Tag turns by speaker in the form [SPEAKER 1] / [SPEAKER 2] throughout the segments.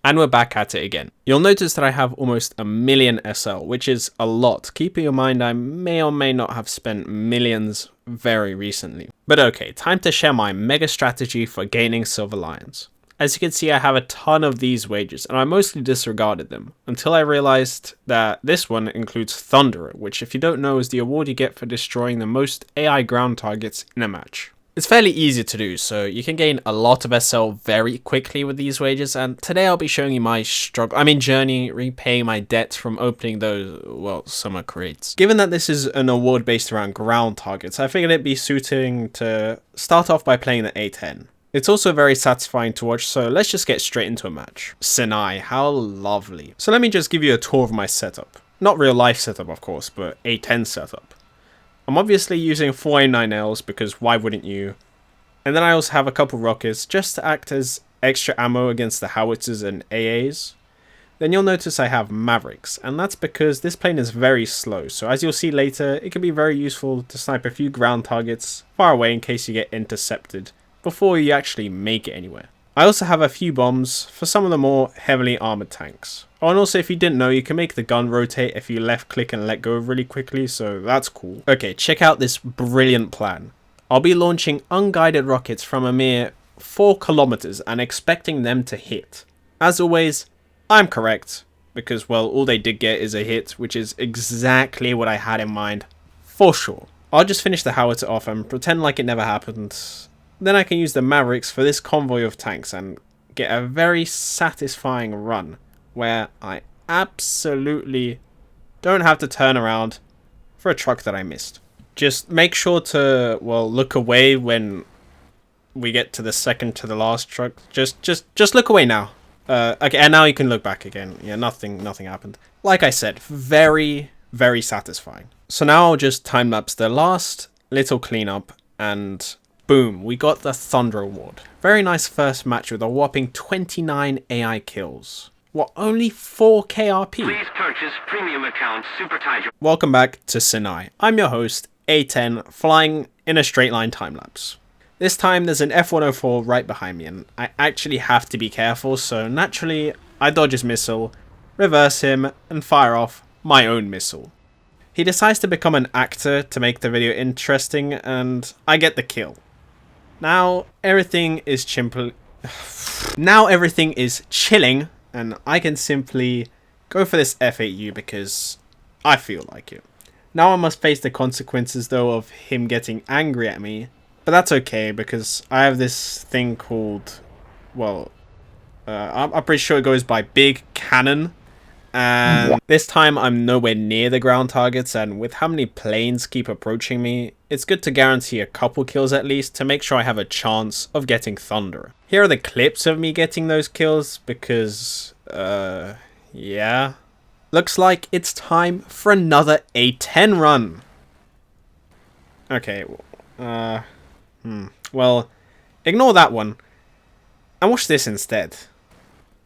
[SPEAKER 1] And we're back at it again. You'll notice that I have almost 1,000,000 SL, which is a lot. Keeping in mind I may or may not have spent millions very recently. But okay, time to share my mega strategy for gaining Silver Lions. As you can see, I have a ton of these wages, and I mostly disregarded them, until I realized that this one includes Thunderer, which if you don't know is the award you get for destroying the most AI ground targets in a match. It's fairly easy to do, so you can gain a lot of SL very quickly with these wages, and today I'll be showing you my journey repaying my debt from opening those, well, summer crates. Given that this is an award based around ground targets, I figured it'd be suiting to start off by playing the A10. It's also very satisfying to watch, so let's just get straight into a match. Sinai, how lovely. So let me just give you a tour of my setup. Not real life setup of course, but A10 setup. I'm obviously using 4A9Ls because why wouldn't you? And then I also have a couple rockets just to act as extra ammo against the howitzers and AAs. Then you'll notice I have Mavericks, and that's because this plane is very slow, so as you'll see later, it can be very useful to snipe a few ground targets far away in case you get intercepted before you actually make it anywhere. I also have a few bombs for some of the more heavily armored tanks. Oh, and also if you didn't know, you can make the gun rotate if you left click and let go really quickly, so that's cool. Okay, check out this brilliant plan. I'll be launching unguided rockets from a mere 4 kilometers and expecting them to hit. As always, I'm correct, because well, all they did get is a hit, which is exactly what I had in mind, for sure. I'll just finish the howitzer off and pretend like it never happened. Then I can use the Mavericks for this convoy of tanks and get a very satisfying run where I absolutely don't have to turn around for a truck that I missed. Just make sure to, well, look away when we get to the second to the last truck. Just look away now. Okay, and now you can look back again. Yeah, nothing happened. Like I said, very, very satisfying. So now I'll just time-lapse the last little cleanup and boom, we got the Thunder Award. Very nice first match with a whopping 29 AI kills. What, only 4 KRP?
[SPEAKER 2] Please purchase premium account Super Tiger.
[SPEAKER 1] Welcome back to Sinai. I'm your host, A10, flying in a straight line time-lapse. This time there's an F-104 right behind me and I actually have to be careful, so naturally I dodge his missile, reverse him, and fire off my own missile. He decides to become an actor to make the video interesting and I get the kill. Now everything is chilling and I can simply go for this F8U because I feel like it. Now I must face the consequences though of him getting angry at me, but that's okay because I have this thing called, well, I'm pretty sure it goes by Big Cannon. And this time I'm nowhere near the ground targets, and with how many planes keep approaching me, it's good to guarantee a couple kills at least to make sure I have a chance of getting Thunderer. Here are the clips of me getting those kills because, yeah. Looks like it's time for another A10 run. Okay, well, ignore that one and watch this instead.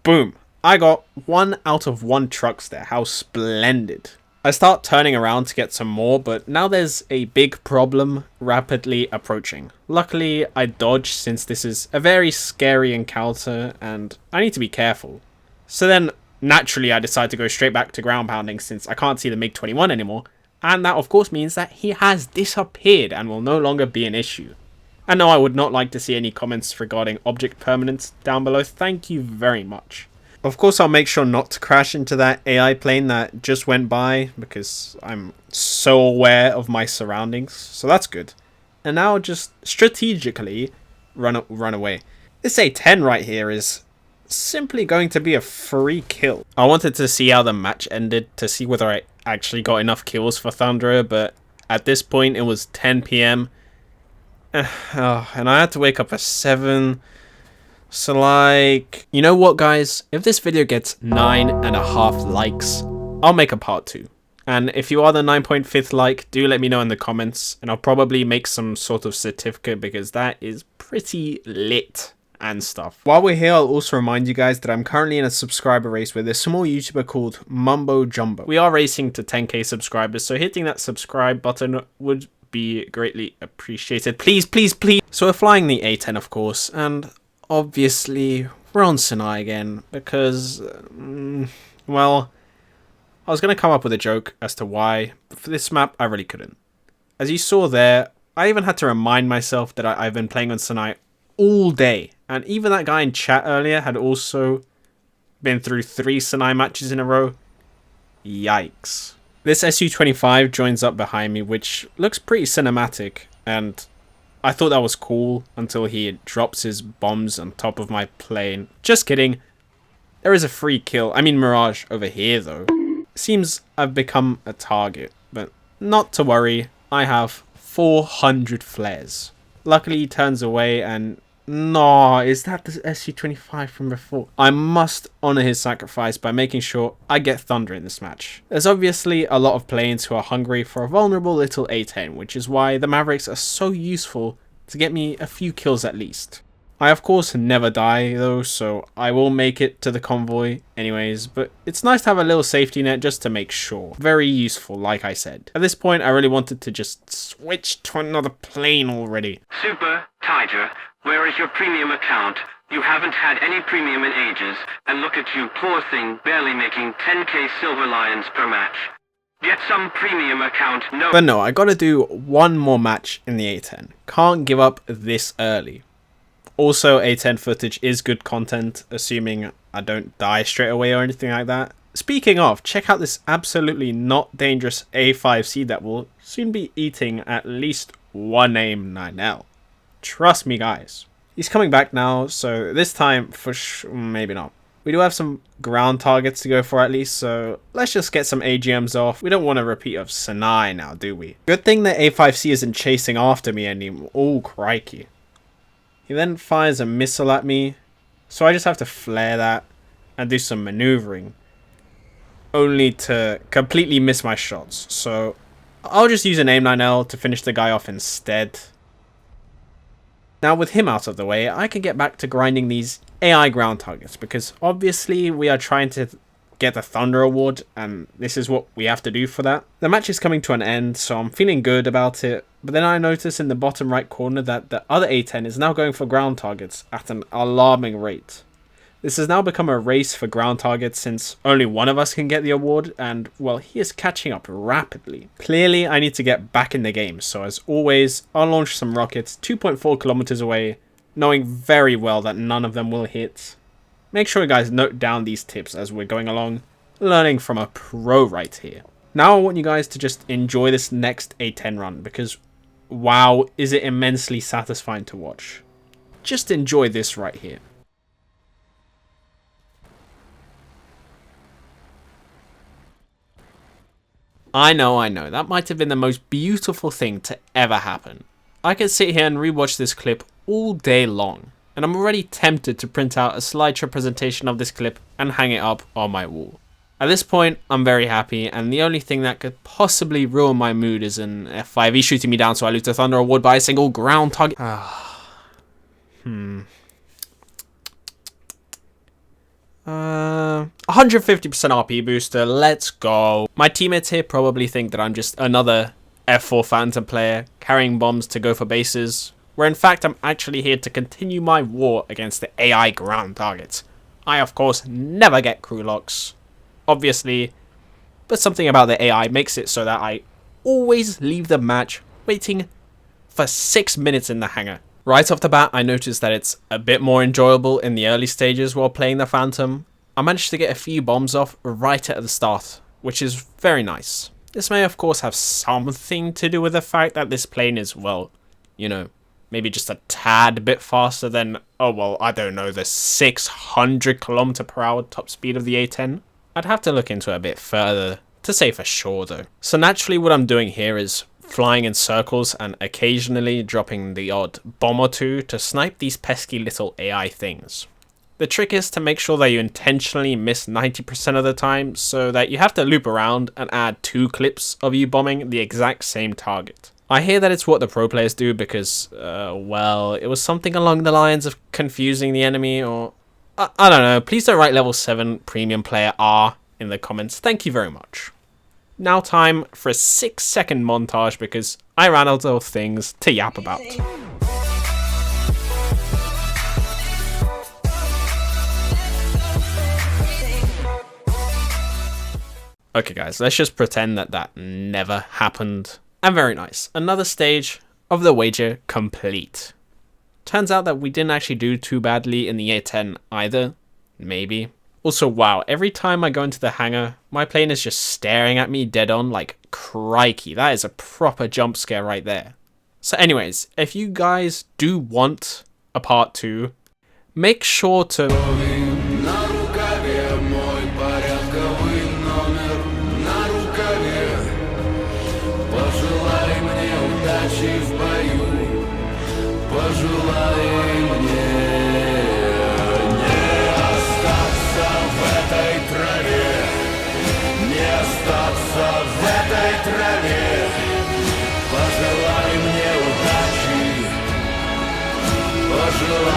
[SPEAKER 1] Boom. I got 1 out of 1 trucks there. How splendid. I start turning around to get some more, but now there's a big problem rapidly approaching. Luckily, I dodged since this is a very scary encounter and I need to be careful. So then, naturally, I decide to go straight back to ground pounding since I can't see the MiG-21 anymore. And that, of course, means that he has disappeared and will no longer be an issue. And no, I would not like to see any comments regarding object permanence down below. Thank you very much. Of course, I'll make sure not to crash into that AI plane that just went by because I'm so aware of my surroundings, so that's good. And now just strategically run away. This A10 right here is simply going to be a free kill. I wanted to see how the match ended to see whether I actually got enough kills for Thunderer, but at this point it was 10 PM. And I had to wake up at 7. So like, you know what guys, if this video gets 9.5 likes, I'll make a part 2. And if you are the 9.5th like, do let me know in the comments and I'll probably make some sort of certificate because that is pretty lit and stuff. While we're here, I'll also remind you guys that I'm currently in a subscriber race with a small YouTuber called Mumbo Jumbo. We are racing to 10k subscribers, so hitting that subscribe button would be greatly appreciated. Please, please, please. So we're flying the A10 of course, and obviously, we're on Sinai again, because, well, I was going to come up with a joke as to why, but for this map, I really couldn't. As you saw there, I even had to remind myself that I've been playing on Sinai all day, and even that guy in chat earlier had also been through 3 Sinai matches in a row. Yikes. This SU-25 joins up behind me, which looks pretty cinematic, and I thought that was cool until he drops his bombs on top of my plane. Just kidding. There is a free kill. I mean Mirage over here though. Seems I've become a target, but not to worry. I have 400 flares. Luckily he turns away and... No, is that the SU-25 from before? I must honour his sacrifice by making sure I get Thunder in this match. There's obviously a lot of planes who are hungry for a vulnerable little A10, which is why the Mavericks are so useful to get me a few kills at least. I of course never die though, so I will make it to the convoy anyways, but it's nice to have a little safety net just to make sure. Very useful, like I said. At this point, I really wanted to just switch to another plane already.
[SPEAKER 2] Super Tiger, where is your premium account? You haven't had any premium in ages, and look at you, poor thing, barely making 10k Silver Lions per match. Get some premium account, no.
[SPEAKER 1] But no, I gotta do one more match in the A10. Can't give up this early. Also, A10 footage is good content, assuming I don't die straight away or anything like that. Speaking of, check out this absolutely not dangerous A5C that will soon be eating at least one aim 9L. Trust me, guys. He's coming back now, so this time, for maybe not. We do have some ground targets to go for at least, so let's just get some AGMs off. We don't want a repeat of Sinai now, do we? Good thing that A5C isn't chasing after me anymore. Oh, crikey. He then fires a missile at me, so I just have to flare that and do some maneuvering, only to completely miss my shots. So I'll just use an AIM-9L to finish the guy off instead. Now with him out of the way, I can get back to grinding these AI ground targets, because obviously we are trying to get the Thunder Award, and this is what we have to do for that. The match is coming to an end, so I'm feeling good about it, but then I notice in the bottom right corner that the other A10 is now going for ground targets at an alarming rate. This has now become a race for ground targets since only one of us can get the award, and well, he is catching up rapidly. Clearly I need to get back in the game, so as always, I'll launch some rockets 2.4 kilometers away, knowing very well that none of them will hit. Make sure you guys note down these tips as we're going along, learning from a pro right here. Now I want you guys to just enjoy this next A10 run, because wow, is it immensely satisfying to watch. Just enjoy this right here. I know, that might have been the most beautiful thing to ever happen. I could sit here and rewatch this clip all day long, and I'm already tempted to print out a slideshow presentation of this clip and hang it up on my wall. At this point, I'm very happy, and the only thing that could possibly ruin my mood is an F5E shooting me down so I lose the Thunder Award by a single ground target. 150% RP booster, let's go. My teammates here probably think that I'm just another F4 Phantom player carrying bombs to go for bases, where in fact I'm actually here to continue my war against the AI ground targets. I of course never get crew locks, obviously, but something about the AI makes it so that I always leave the match waiting for 6 minutes in the hangar. Right off the bat, I noticed that it's a bit more enjoyable in the early stages while playing the Phantom. I managed to get a few bombs off right at the start, which is very nice. This may of course have something to do with the fact that this plane is, well, you know, maybe just a tad bit faster than, oh well, I don't know, the 600 km/h top speed of the A10. I'd have to look into it a bit further to say for sure though. So naturally what I'm doing here is flying in circles and occasionally dropping the odd bomb or two to snipe these pesky little AI things. The trick is to make sure that you intentionally miss 90% of the time, so that you have to loop around and add 2 clips of you bombing the exact same target. I hear that it's what the pro players do because, well, it was something along the lines of confusing the enemy, or I don't know. Please don't write level 7 premium player R in the comments. Thank you very much. Now time for a 6-second montage because I ran out of things to yap about. Okay guys, let's just pretend that that never happened. And very nice. Another stage of the wager complete. Turns out that we didn't actually do too badly in the year 10 either. Maybe. Also, wow, every time I go into the hangar, my plane is just staring at me dead on like crikey. That is a proper jump scare right there. So anyways, if you guys do want a part 2, make sure to
[SPEAKER 3] Пожелай мне удачи, пожелай